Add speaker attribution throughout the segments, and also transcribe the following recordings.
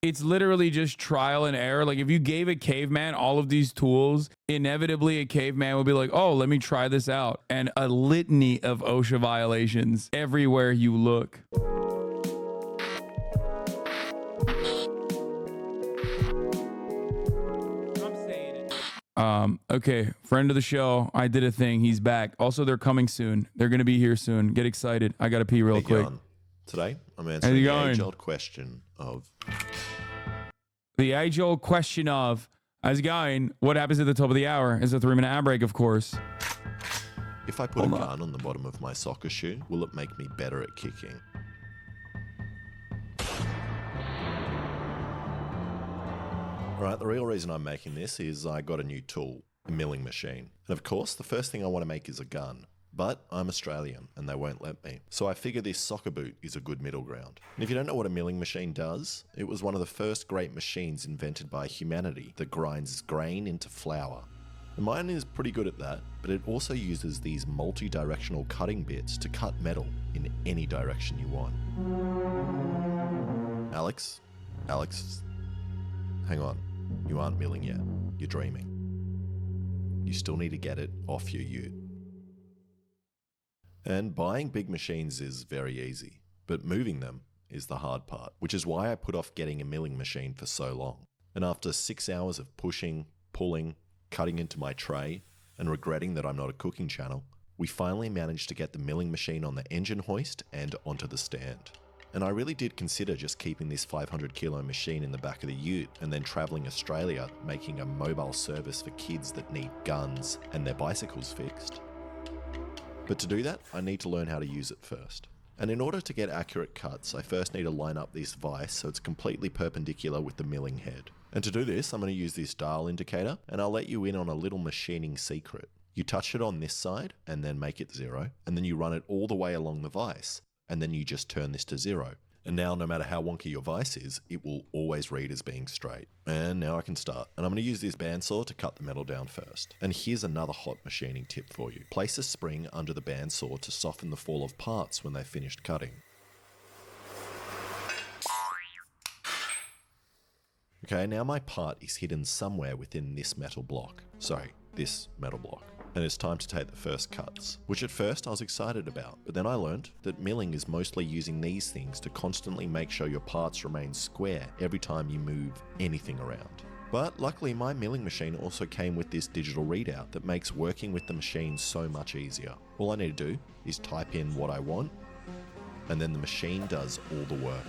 Speaker 1: It's literally just trial and error. Like if you gave a caveman all of these tools, inevitably a caveman would be like, oh, let me try this out. And a litany of OSHA violations everywhere you look. Okay, friend of the show, I did a thing. He's back. Also, they're coming soon. They're going to be here soon. Get excited. I got to pee real quick.
Speaker 2: Today, I'm answering the age-old question of...
Speaker 1: The age-old question of, how's it going? What happens at the top of the hour? It's a 3-minute ad break, of course.
Speaker 2: If I put a gun on the bottom of my soccer shoe, will it make me better at kicking? Right, the real reason I'm making this is I got a new tool, a milling machine. And of course, the first thing I want to make is a gun. But I'm Australian and they won't let me. So I figure this soccer boot is a good middle ground. And if you don't know what a milling machine does, it was one of the first great machines invented by humanity that grinds grain into flour. And mine is pretty good at that, but it also uses these multi-directional cutting bits to cut metal in any direction you want. Alex, hang on. You aren't milling yet. You're dreaming. You still need to get it off your ute. And buying big machines is very easy, but moving them is the hard part, which is why I put off getting a milling machine for so long. And after 6 hours of pushing, pulling, cutting into my tray, and regretting that I'm not a cooking channel, we finally managed to get the milling machine on the engine hoist and onto the stand. And I really did consider just keeping this 500 kilo machine in the back of the ute and then travelling Australia, making a mobile service for kids that need guns and their bicycles fixed. But to do that, I need to learn how to use it first. And in order to get accurate cuts, I first need to line up this vise so it's completely perpendicular with the milling head. And to do this, I'm going to use this dial indicator, and I'll let you in on a little machining secret. You touch it on this side and then make it 0, and then you run it all the way along the vise, and then you just turn this to 0. And now, no matter how wonky your vise is, it will always read as being straight. And now I can start. And I'm going to use this bandsaw to cut the metal down first. And here's another hot machining tip for you. Place a spring under the bandsaw to soften the fall of parts when they've finished cutting. Okay, now my part is hidden somewhere within this metal block. Sorry, this metal block. And it's time to take the first cuts, which at first I was excited about, but then I learned that milling is mostly using these things to constantly make sure your parts remain square every time you move anything around. But luckily my milling machine also came with this digital readout that makes working with the machine so much easier. All I need to do is type in what I want, and then the machine does all the work.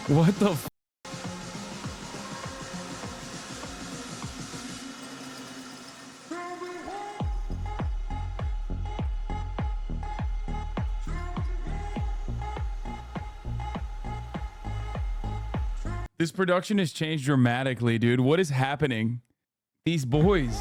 Speaker 1: What the f? This production has changed dramatically, dude. What is happening? These boys.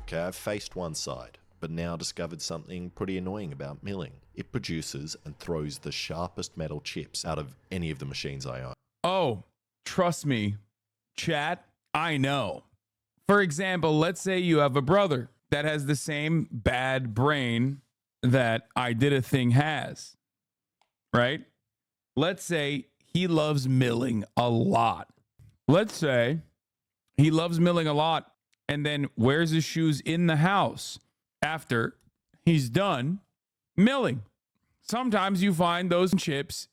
Speaker 2: Okay, I've faced one side, but now discovered something pretty annoying about milling. It produces and throws the sharpest metal chips out of any of the machines I own.
Speaker 1: Oh, trust me, chat, I know. For example, let's say you have a brother that has the same bad brain that I Did a Thing has, right? Let's say he loves milling a lot. Let's say he loves milling a lot and then wears his shoes in the house after he's done milling. Sometimes you find those chips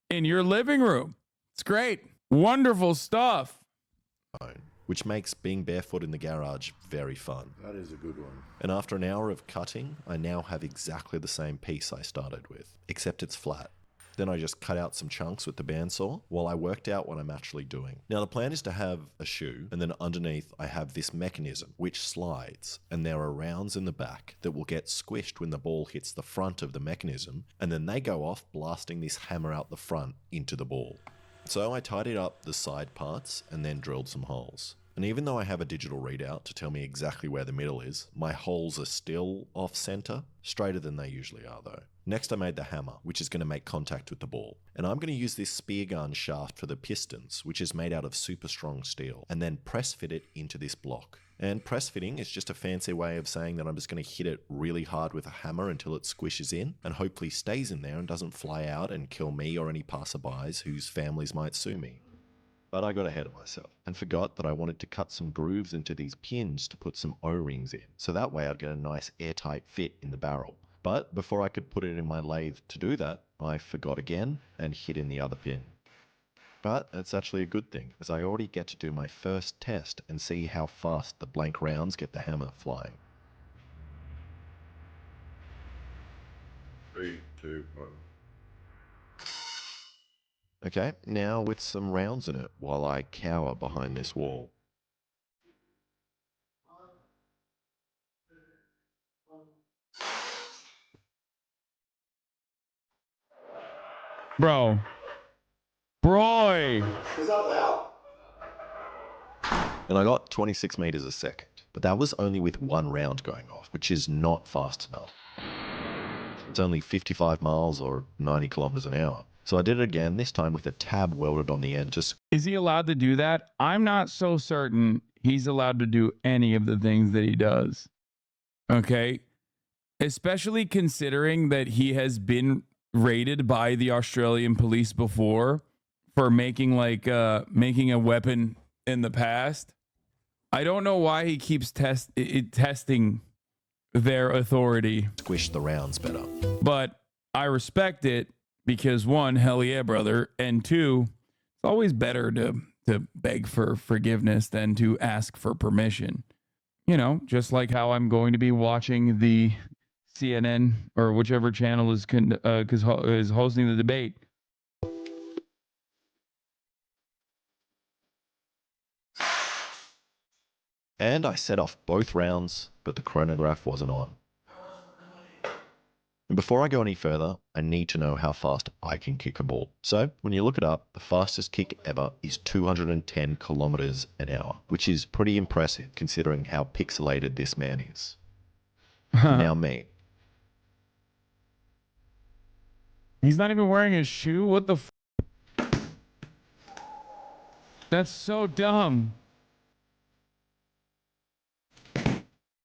Speaker 1: in your living room. It's great. Wonderful stuff.
Speaker 2: Which makes being barefoot in the garage very fun.
Speaker 3: That is a good one.
Speaker 2: And after an hour of cutting, I now have exactly the same piece I started with, except it's flat. Then I just cut out some chunks with the bandsaw while I worked out what I'm actually doing. Now the plan is to have a shoe, and then underneath I have this mechanism which slides, and there are rounds in the back that will get squished when the ball hits the front of the mechanism, and then they go off blasting this hammer out the front into the ball. So I tidied up the side parts and then drilled some holes. And even though I have a digital readout to tell me exactly where the middle is, my holes are still off center, straighter than they usually are though. Next I made the hammer, which is going to make contact with the ball. And I'm going to use this spear gun shaft for the pistons, which is made out of super strong steel, and then press fit it into this block. And press fitting is just a fancy way of saying that I'm just going to hit it really hard with a hammer until it squishes in and hopefully stays in there and doesn't fly out and kill me or any passerbys whose families might sue me. But I got ahead of myself and forgot that I wanted to cut some grooves into these pins to put some O-rings in, so that way I'd get a nice airtight fit in the barrel. But before I could put it in my lathe to do that, I forgot again and hit in the other pin. But it's actually a good thing, as I already get to do my first test and see how fast the blank rounds get the hammer flying. 3, 2, 1. Okay, now with some rounds in it while I cower behind this wall.
Speaker 1: Bro. Bro.
Speaker 2: And I got 26 meters a second, but that was only with one round going off, which is not fast enough. It's only 55 miles or 90 kilometers an hour. So I did it again, this time with a tab welded on the end.
Speaker 1: Is he allowed to do that? I'm not so certain he's allowed to do any of the things that he does. Okay. Especially considering that he has been raided by the Australian police before for making a weapon in the past. I don't know why he keeps testing their authority.
Speaker 2: Squish the rounds better.
Speaker 1: But I respect it because one, hell yeah, brother. And two, it's always better to beg for forgiveness than to ask for permission. You know, just like how I'm going to be watching the CNN or whichever channel is hosting the debate.
Speaker 2: And I set off both rounds, but the chronograph wasn't on. And before I go any further, I need to know how fast I can kick a ball. So when you look it up, the fastest kick ever is 210 kilometers an hour, which is pretty impressive considering how pixelated this man is. Now me.
Speaker 1: He's not even wearing his shoe? What the That's so dumb.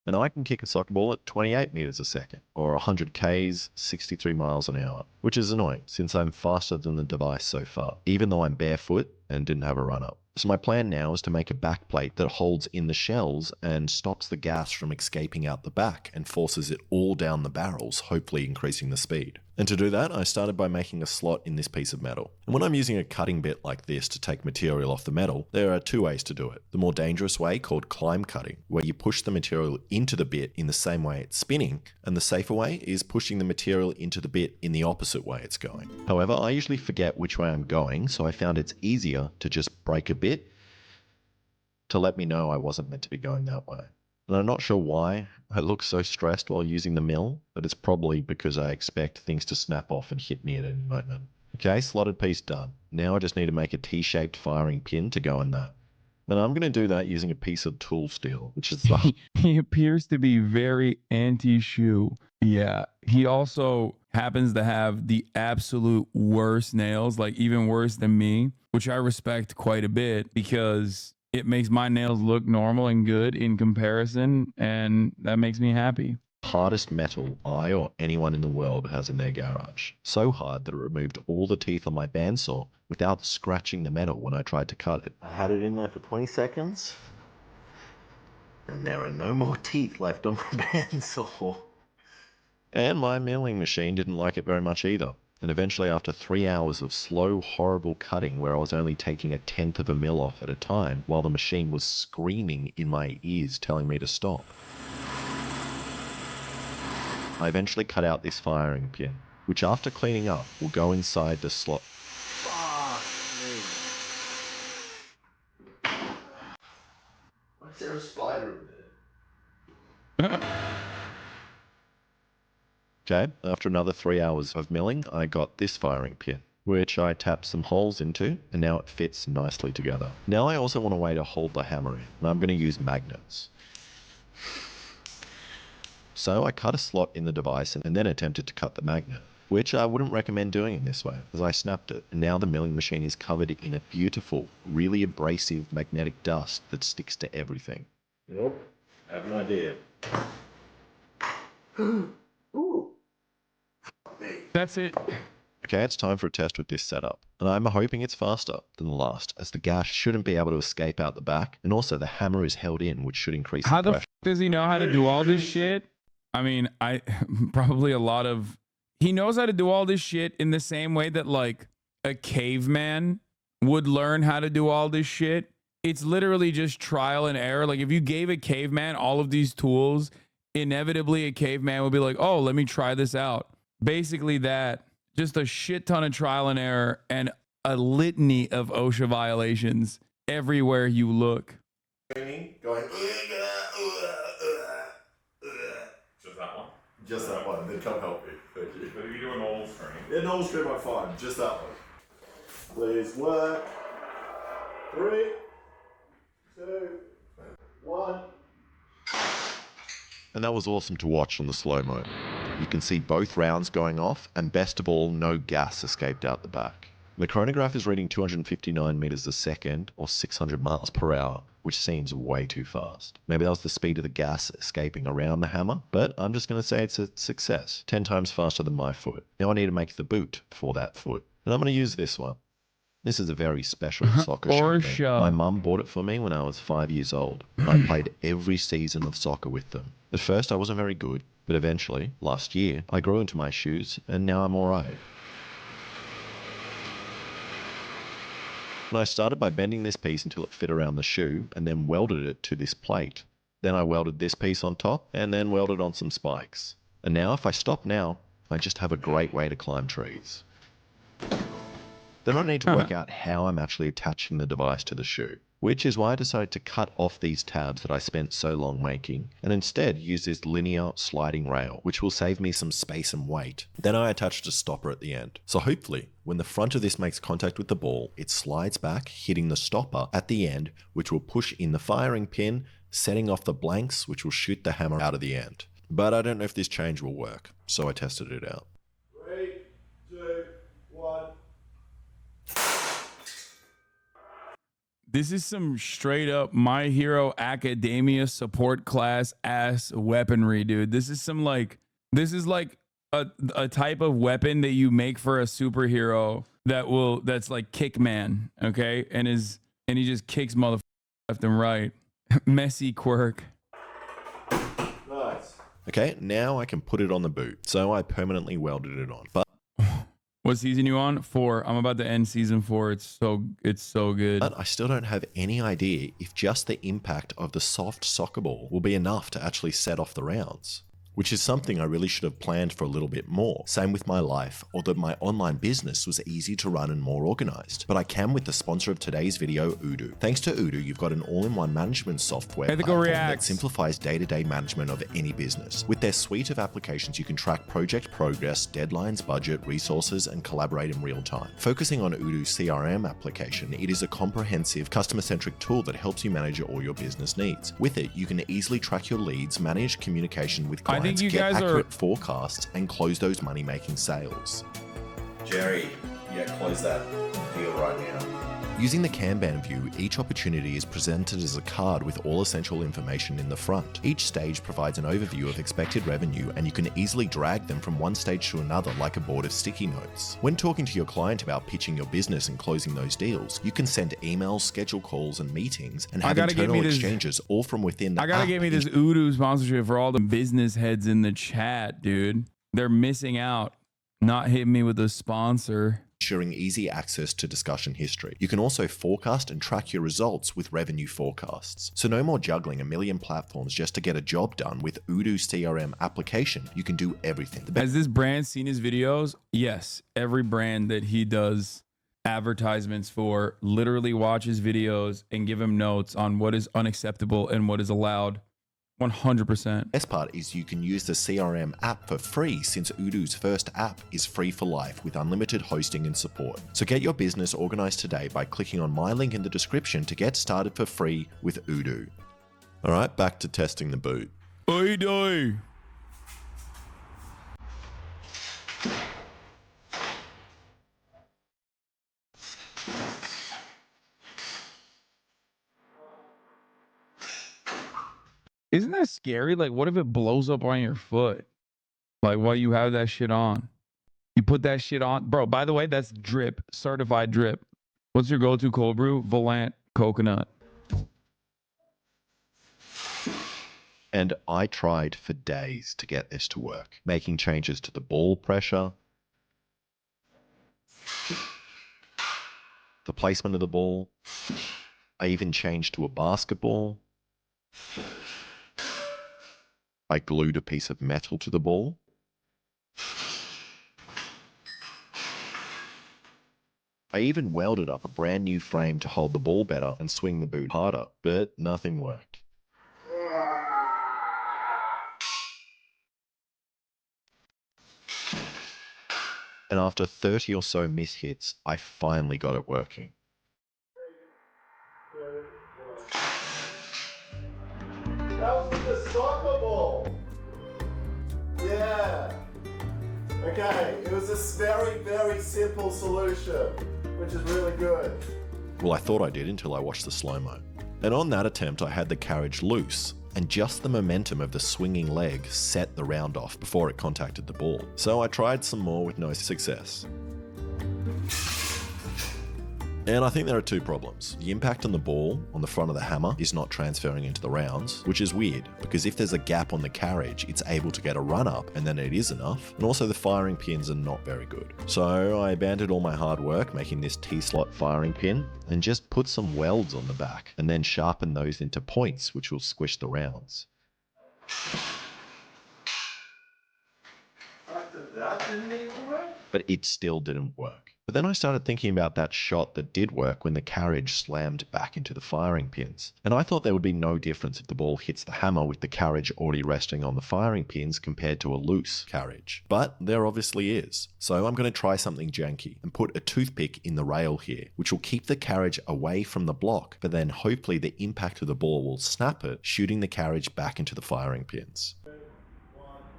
Speaker 2: And I can kick a soccer ball at 28 meters a second, or 100 Ks, 63 miles an hour, which is annoying since I'm faster than the device so far, even though I'm barefoot and didn't have a run-up. So my plan now is to make a back plate that holds in the shells and stops the gas from escaping out the back and forces it all down the barrels, hopefully increasing the speed. And to do that, I started by making a slot in this piece of metal. And when I'm using a cutting bit like this to take material off the metal, there are two ways to do it. The more dangerous way, called climb cutting, where you push the material into the bit in the same way it's spinning, and the safer way is pushing the material into the bit in the opposite way it's going. However, I usually forget which way I'm going, so I found it's easier to just break a bit to let me know I wasn't meant to be going that way. And I'm not sure why I look so stressed while using the mill, but it's probably because I expect things to snap off and hit me at any moment. Okay, slotted piece done. Now I just need to make a T-shaped firing pin to go in that. And I'm going to do that using a piece of tool steel, which is the...
Speaker 1: He appears to be very anti-shoe. Yeah, he also happens to have the absolute worst nails, like even worse than me, which I respect quite a bit because it makes my nails look normal and good in comparison, and that makes me happy.
Speaker 2: hardest metal I or anyone in the world has in their garage. So hard that it removed all the teeth on my bandsaw without scratching the metal when I tried to cut it. I had it in there for 20 seconds, and there are no more teeth left on my bandsaw. And my milling machine didn't like it very much either. And eventually, after 3 hours of slow, horrible cutting where I was only taking 1/10 of a mil off at a time while the machine was screaming in my ears telling me to stop, I eventually cut out this firing pin, which after cleaning up will go inside the slot. Fuck me. Why is there a spider in there? Okay, after another 3 hours of milling, I got this firing pin. which I tapped some holes into, and now it fits nicely together. Now I also want a way to hold the hammer in, and I'm going to use magnets. So I cut a slot in the device and then attempted to cut the magnet, which I wouldn't recommend doing in this way, as I snapped it, and now the milling machine is covered in a beautiful, really abrasive magnetic dust that sticks to everything. Yep, I have an idea. Ooh.
Speaker 1: That's it.
Speaker 2: Okay, it's time for a test with this setup, and I'm hoping it's faster than the last, as the gas shouldn't be able to escape out the back, and also the hammer is held in, which should increase
Speaker 1: How
Speaker 2: the
Speaker 1: the
Speaker 2: pressure.
Speaker 1: does he know how to do all this shit? I mean, I probably a lot of, he knows how to do all this shit in the same way that like a caveman would learn how to do all this shit. It's literally just trial and error. Like if you gave a caveman all of these tools, inevitably a caveman would be like, oh, let me try this out. Basically that, just a shit ton of trial and error and a litany of OSHA violations everywhere you look.
Speaker 2: Going,
Speaker 3: Just that one?
Speaker 2: just that one, then come help me. Thank you.
Speaker 3: But if you do a normal stream.
Speaker 2: Yeah, normal stream, I'm fine. Just that one. Please work. 3, 2, 1. And that was awesome to watch on the slow-mo. You can see both rounds going off, and best of all, no gas escaped out the back. The chronograph is reading 259 meters a second, or 600 miles per hour, which seems way too fast. Maybe that was the speed of the gas escaping around the hammer, but I'm just going to say it's a success. 10 times faster than my foot. Now I need to make the boot for that foot, and I'm going to use this one. This is a very special soccer shoe. My mum bought it for me when I was 5 years old. I played every season of soccer with them. At first I wasn't very good, but eventually, last year, I grew into my shoes, and now I'm alright. And I started by bending this piece until it fit around the shoe, and then welded it to this plate. Then I welded this piece on top, and then welded on some spikes. And now, if I stop now, I just have a great way to climb trees. Then I need to work out how I'm actually attaching the device to the shoe, which is why I decided to cut off these tabs that I spent so long making, and instead use this linear sliding rail, which will save me some space and weight. Then I attached a stopper at the end. So hopefully, when the front of this makes contact with the ball, it slides back, hitting the stopper at the end, which will push in the firing pin, setting off the blanks, which will shoot the hammer out of the end. But I don't know if this change will work, so I tested it out. 3, 2, 1.
Speaker 1: This is some straight up My Hero Academia support class ass weaponry, dude. This is some like, this is like a type of weapon that you make for a superhero that's like Kickman, okay? And he just kicks motherfuckers left and right. Messy quirk.
Speaker 2: Nice. Okay, now I can put it on the boot. So I permanently welded it on. But
Speaker 1: what season you on? 4. I'm about to end season 4. It's so good.
Speaker 2: I still don't have any idea if just the impact of the soft soccer ball will be enough to actually set off the rounds. Which is something I really should have planned for a little bit more. Same with my life, although my online business was easy to run and more organized. But I can with the sponsor of today's video, Odoo. Thanks to Odoo, you've got an all-in-one management software platform that simplifies day-to-day management of any business. With their suite of applications, you can track project progress, deadlines, budget, resources, and collaborate in real time. Focusing on Odoo's CRM application, it is a comprehensive, customer-centric tool that helps you manage all your business needs. With it, you can easily track your leads, manage communication with clients, get accurate forecasts, and close those money-making sales. Jerry, close that deal right now. Using the Kanban view, each opportunity is presented as a card with all essential information in the front. Each stage provides an overview of expected revenue, and you can easily drag them from one stage to another like a board of sticky notes. When talking to your client about pitching your business and closing those deals, you can send emails, schedule calls and meetings, and have internal exchanges all from within the app.
Speaker 1: I gotta get me this Odoo sponsorship for all the business heads in the chat, dude. They're missing out. Not hitting me with a sponsor.
Speaker 2: Ensuring easy access to discussion history. You can also forecast and track your results with revenue forecasts. So no more juggling a million platforms just to get a job done. With Odoo's CRM application, you can do everything.
Speaker 1: Has this brand seen his videos? Yes. Every brand that he does advertisements for literally watches videos and give him notes on what is unacceptable and what is allowed 100%.
Speaker 2: Best part is you can use the CRM app for free since Odoo's first app is free for life with unlimited hosting and support. So get your business organized today by clicking on my link in the description to get started for free with Odoo. All right, back to testing the boot.
Speaker 1: Oi, doy. Isn't that scary? Like, what if it blows up on your foot? Like, while you have that shit on. You put that shit on. Bro, by the way, that's drip. Certified drip. What's your go-to cold brew? Volant coconut.
Speaker 2: And I tried for days to get this to work, making changes to the ball pressure, the placement of the ball. I even changed to a basketball. I glued a piece of metal to the ball. I even welded up a brand new frame to hold the ball better and swing the boot harder, but nothing worked. And after 30 or so mishits, I finally got it working.
Speaker 4: That was with the soccer ball. Yeah. Okay, it was a very, very simple solution, which is really good.
Speaker 2: Well, I thought I did until I watched the slow-mo. And on that attempt, I had the carriage loose, and just the momentum of the swinging leg set the round off before it contacted the ball. So I tried some more with no success. And I think there are two problems. The impact on the ball on the front of the hammer is not transferring into the rounds, which is weird because if there's a gap on the carriage, it's able to get a run up and then it is enough. And also the firing pins are not very good. So I abandoned all my hard work making this T-slot firing pin and just put some welds on the back and then sharpen those into points which will squish the rounds.
Speaker 4: That didn't even work?
Speaker 2: But it still didn't work. But then I started thinking about that shot that did work when the carriage slammed back into the firing pins. And I thought there would be no difference if the ball hits the hammer with the carriage already resting on the firing pins compared to a loose carriage. But there obviously is. So I'm going to try something janky and put a toothpick in the rail here, which will keep the carriage away from the block, but then hopefully the impact of the ball will snap it, shooting the carriage back into the firing pins.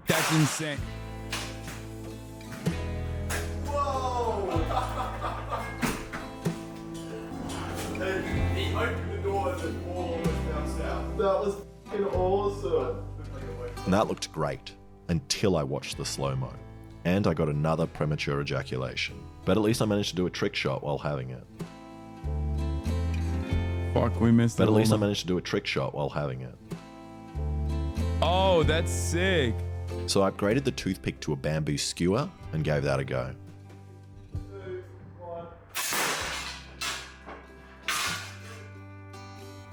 Speaker 1: That's insane.
Speaker 4: He opened the door and the ball almost bounced out. That was fucking awesome.
Speaker 2: And that looked great until I watched the slow-mo. And I got another premature ejaculation. But at least I managed to do a trick shot while having it.
Speaker 1: Fuck, we missed it.
Speaker 2: But at least I managed to do a trick shot while having it.
Speaker 1: Oh, that's sick.
Speaker 2: So I upgraded the toothpick to a bamboo skewer and gave that a go.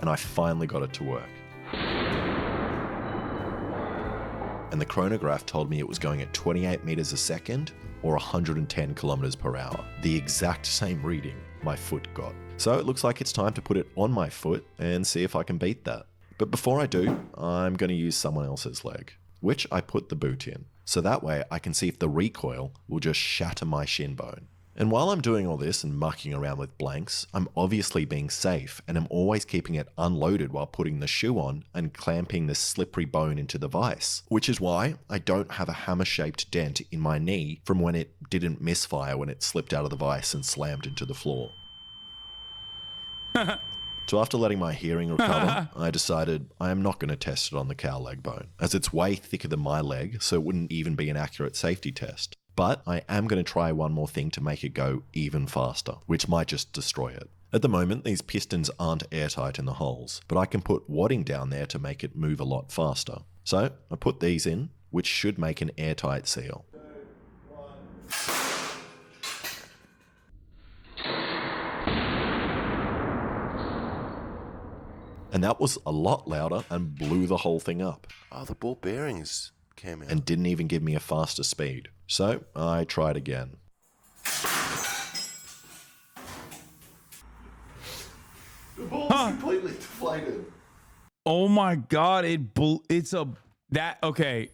Speaker 2: And I finally got it to work. And the chronograph told me it was going at 28 meters a second or 110 kilometers per hour. The exact same reading my foot got. So it looks like it's time to put it on my foot and see if I can beat that. But before I do, I'm going to use someone else's leg, which I put the boot in. So that way I can see if the recoil will just shatter my shin bone. And while I'm doing all this and mucking around with blanks, I'm obviously being safe and I'm always keeping it unloaded while putting the shoe on and clamping the slippery bone into the vise, which is why I don't have a hammer-shaped dent in my knee from when it didn't misfire when it slipped out of the vise and slammed into the floor. So after letting my hearing recover, I decided I am not going to test it on the cow leg bone, as it's way thicker than my leg, so it wouldn't even be an accurate safety test. But I am going to try one more thing to make it go even faster, which might just destroy it. At the moment, these pistons aren't airtight in the holes, but I can put wadding down there to make it move a lot faster. So I put these in, which should make an airtight seal. And that was a lot louder and blew the whole thing up.
Speaker 5: Oh, the ball bearings came out.
Speaker 2: And didn't even give me a faster speed. So I tried again.
Speaker 4: The ball's completely deflated.
Speaker 1: Oh my God. It's a, that, okay.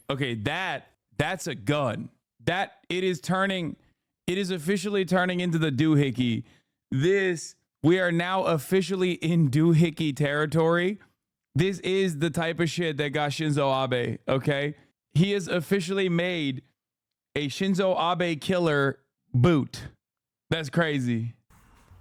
Speaker 1: That's a gun. It is officially turning into the doohickey. We are now officially in doohickey territory. This is the type of shit that got Shinzo Abe, okay? He has officially made a Shinzo Abe killer boot. That's crazy.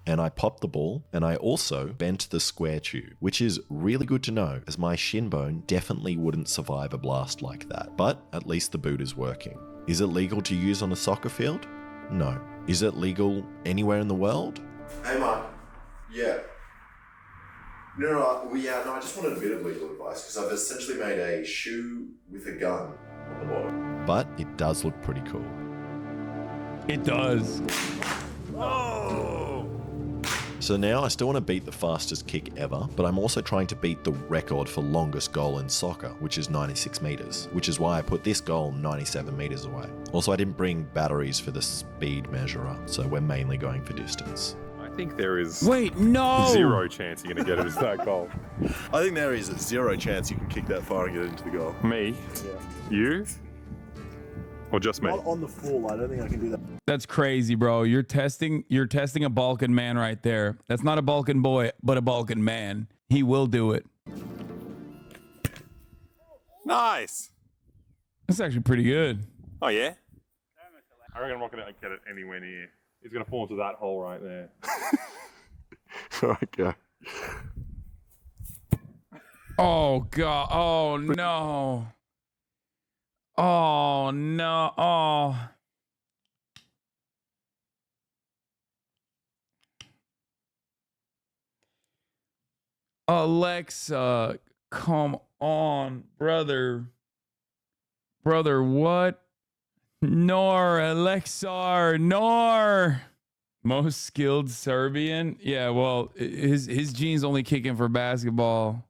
Speaker 2: And I popped the ball, and I also bent the square tube, which is really good to know, as my shin bone definitely wouldn't survive a blast like that. But at least the boot is working. Is it legal to use on a soccer field? No. Is it legal anywhere in the world?
Speaker 5: Hey, Mark. Yeah. No, I just wanted a bit of legal advice because I've essentially made a shoe with a gun on the bottom.
Speaker 2: But it does look pretty cool.
Speaker 1: It does.
Speaker 2: So now I still want to beat the fastest kick ever, but I'm also trying to beat the record for longest goal in soccer, which is 96 meters, which is why I put this goal 97 meters away. Also, I didn't bring batteries for the speed measurer, so we're mainly going for distance.
Speaker 6: I think there is
Speaker 1: Wait, no.
Speaker 6: zero chance you're going to get it as that goal.
Speaker 4: I think there is a zero chance you can kick that far and get it into the goal.
Speaker 6: Me?
Speaker 4: Yeah.
Speaker 6: You? Or just me?
Speaker 4: Not on the full. I don't think I can do that.
Speaker 1: That's crazy, bro. You're testing a Balkan man right there. That's not a Balkan boy, but a Balkan man. He will do it.
Speaker 6: Nice!
Speaker 1: That's actually pretty good.
Speaker 6: Oh, yeah? I reckon I'm not going to get it anywhere near. It's going to fall into that hole right there.
Speaker 4: Okay.
Speaker 1: Oh, God. Oh, no. Oh, no. Oh. Alexa, come on, brother. Brother, what? Nor, Alexar, nor. Most skilled Serbian? Yeah, well, his genes only kicking for basketball.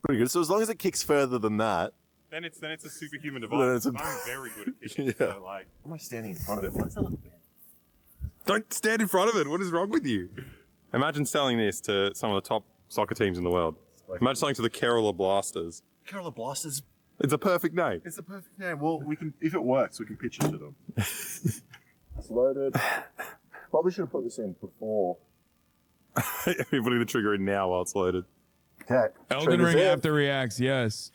Speaker 4: Pretty good. So as long as it kicks further than that.
Speaker 6: Then it's a superhuman
Speaker 4: Then
Speaker 6: device.
Speaker 4: it's a-
Speaker 6: I'm very good at kicking.
Speaker 4: Yeah.
Speaker 6: So like,
Speaker 4: Am I standing in front of it? What's that look?
Speaker 6: don't stand in front of it. What is wrong with you? Imagine selling this to some of the top soccer teams in the world. Imagine selling to the Kerala Blasters.
Speaker 4: Kerala Blasters.
Speaker 6: It's a perfect name.
Speaker 4: It's a perfect name. Well, we can, if it works, we can pitch it to them. It's loaded. Probably should have put this in before.
Speaker 6: You're putting the trigger in now while it's loaded.
Speaker 4: Okay.
Speaker 1: Elden Ring after reacts, yes.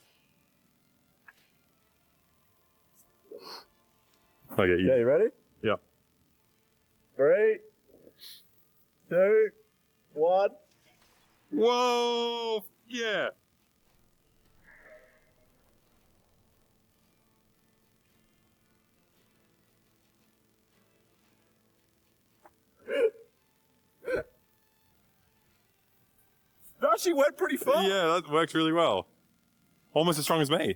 Speaker 6: Okay,
Speaker 4: Yeah, you ready?
Speaker 6: Yeah.
Speaker 4: 3, 2, 1.
Speaker 6: Whoa! Yeah.
Speaker 4: That actually went pretty far.
Speaker 6: Yeah, that works really well. Almost as strong as me.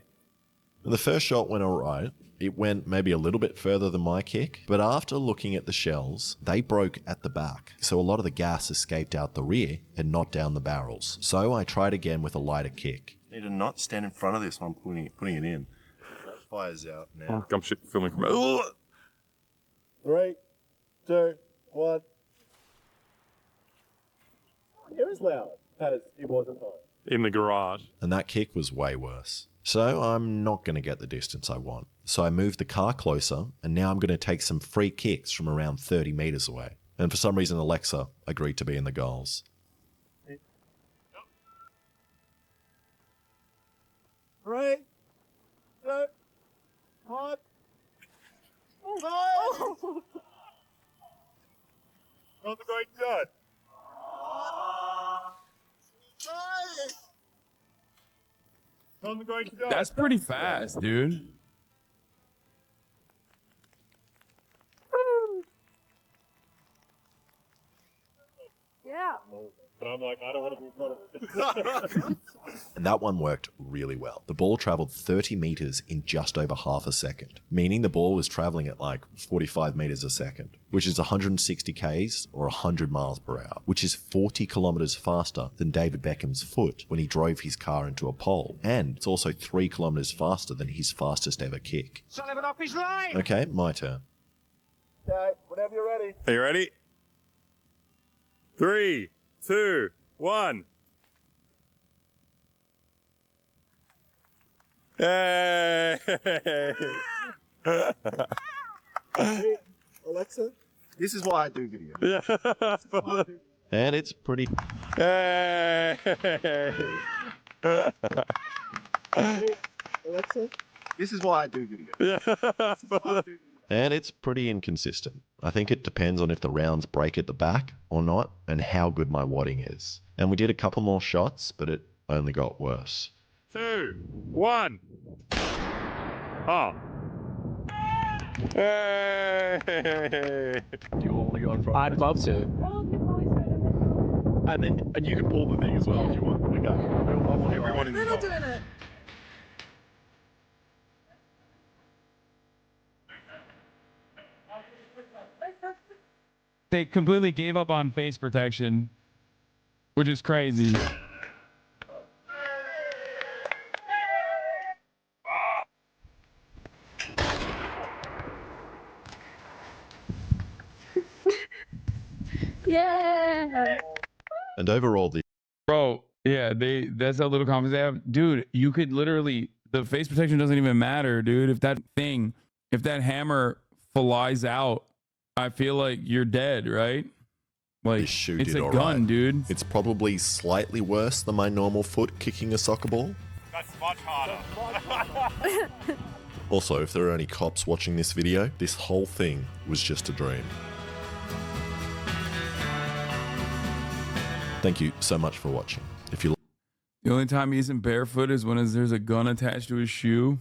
Speaker 2: The first shot went alright. It went maybe a little bit further than my kick, but after looking at the shells, they broke at the back, so a lot of the gas escaped out the rear and not down the barrels. So I tried again with a lighter kick.
Speaker 5: Need to not stand in front of this when I'm putting it in. That fire's out now.
Speaker 6: I'm shit filming from it.
Speaker 4: 3, 2, 1. It was loud. It wasn't high.
Speaker 6: In the garage.
Speaker 2: And that kick was way worse. So I'm not going to get the distance I want. So I moved the car closer, and now I'm going to take some free kicks from around 30 meters away. And for some reason, Alexa agreed to be in the goals.
Speaker 4: 3, 2, 1. Oh! Not the great shot. Nice! Not the great shot.
Speaker 1: That's pretty fast, dude.
Speaker 7: Yeah.
Speaker 6: But I'm like, I don't want to be in front of it.
Speaker 2: And that one worked really well. The ball traveled 30 meters in just over half a second, meaning the ball was traveling at like 45 meters a second, which is 160 Ks or 100 miles per hour, which is 40 kilometers faster than David Beckham's foot when he drove his car into a pole. And it's also 3 kilometers faster than his fastest ever kick. Okay, my turn.
Speaker 4: Okay, whenever you're ready.
Speaker 6: Are you ready? 3, 2, 1. Hey!
Speaker 4: Alexa, this is why I do video.
Speaker 2: And it's pretty.
Speaker 6: Hey!
Speaker 4: Alexa, this is why I do video.
Speaker 2: And it's pretty inconsistent. I think it depends on if the rounds break at the back or not and how good my wadding is. And we did a couple more shots, but it only got worse.
Speaker 6: 2, 1. Oh. Hey!
Speaker 4: Do you want to go in front?
Speaker 8: I'd love to.
Speaker 4: And you can pull the thing as well if you want. Okay. I want everyone in the
Speaker 7: Little doing it.
Speaker 1: They completely gave up on face protection, which is crazy.
Speaker 7: Yeah.
Speaker 2: And overall, the
Speaker 1: Bro, yeah, that's a little confidence they have. Dude, you could literally, the face protection doesn't even matter, dude. If that hammer flies out, I feel like you're dead, right? Like,
Speaker 2: This shoe
Speaker 1: it's
Speaker 2: did
Speaker 1: a
Speaker 2: all
Speaker 1: gun,
Speaker 2: right.
Speaker 1: dude.
Speaker 2: It's probably slightly worse than my normal foot kicking a soccer ball.
Speaker 6: That's much harder.
Speaker 2: Also, if there are any cops watching this video, this whole thing was just a dream. Thank you so much for watching. If you
Speaker 1: The only time he isn't barefoot is when there's a gun attached to his shoe.